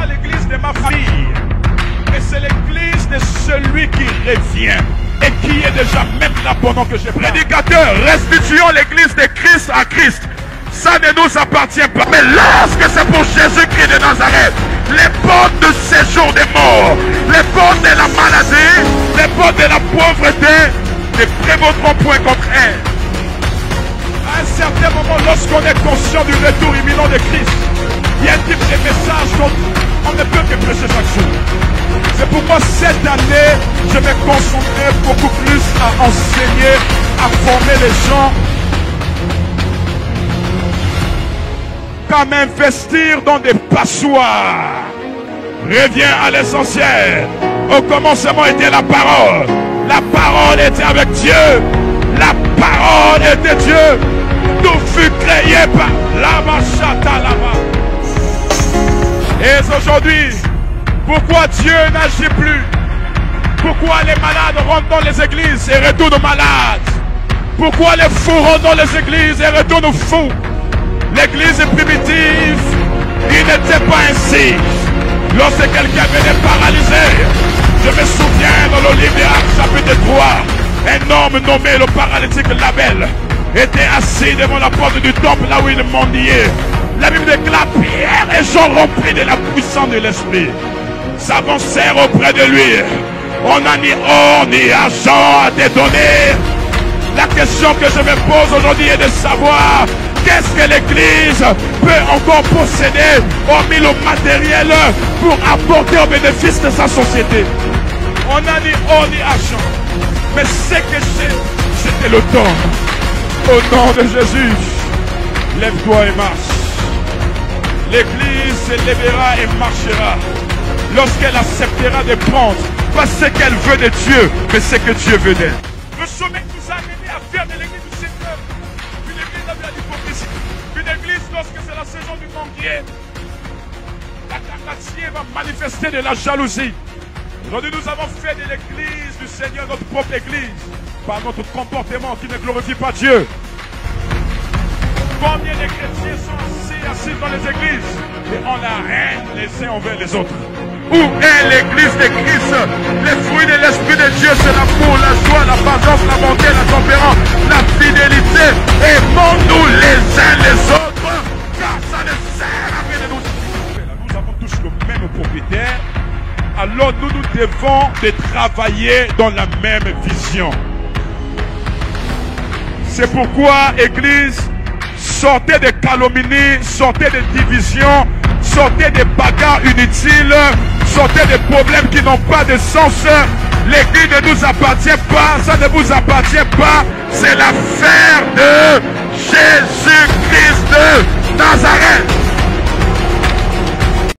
l'église de ma famille. Mais c'est l'église de celui qui revient et qui est déjà maintenant pendant que je prédicateur. Restituons l'église de Christ à Christ. Ça ne nous appartient pas. Mais lorsque c'est pour Jésus-Christ de Nazareth, les portes de séjour des morts, les portes de la maladie, les portes de la pauvreté ne prévaudront point contre elle. À un certain moment, lorsqu'on est conscient du retour imminent de Christ, il y a un type de message qu'on ne peut que prêcher chaque jour. C'est pourquoi cette année, je vais concentrer beaucoup plus à enseigner, à former les gens, qu'à m'investir dans des passoires. Reviens à l'essentiel. Au commencement était la parole. La parole était avec Dieu. La parole était Dieu. Tout fut créé par là-bas, chata là-bas. Et aujourd'hui, pourquoi Dieu n'agit plus? Pourquoi les malades rentrent dans les églises et retournent malades? Pourquoi les fous rentrent dans les églises et retournent fous? L'église primitive, il n'était pas ainsi. Lorsque quelqu'un venait paralysé, je me souviens dans le livre des Actes chapitre 3, un homme nommé le paralytique Label était assis devant la porte du temple là où il mendiait. La Bible déclare Pierre et Jean remplis de la puissance de l'esprit s'avancèrent auprès de lui. On n'a ni or ni argent à te donner. La question que je me pose aujourd'hui est de savoir qu'est-ce que l'église peut encore posséder hormis le matériel pour apporter au bénéfice de sa société. On n'a ni or ni argent, mais ce que c'était le temps. Au nom de Jésus, lève-toi et marche. L'église se lèvera et marchera lorsqu'elle acceptera de prendre pas ce qu'elle veut de Dieu, mais ce que Dieu veut d'elle. Le sommet nous a amené à faire de l'église du Seigneur une église de la hypocrisie. Une église, lorsque c'est la saison du manguier, la carnatier va manifester de la jalousie. Aujourd'hui, nous avons fait de l'église du Seigneur notre propre église par notre comportement qui ne glorifie pas Dieu. Combien de chrétiens sont assis dans les églises et ont la haine les uns envers les autres? Où est l'église de Christ? Les fruits de l'Esprit de Dieu, c'est l'amour, la joie, la patience, la bonté, la tempérance, la fidélité. Aimons-nous les uns les autres, car ça ne sert à rien de nous. Nous avons tous le même propriétaire, alors nous devons de travailler dans la même vision. C'est pourquoi, Église, sortez des calomnies, sortez des divisions, sortez des bagarres inutiles, sortez des problèmes qui n'ont pas de sens. L'église ne nous appartient pas, ça ne vous appartient pas. C'est l'affaire de Jésus-Christ de Nazareth.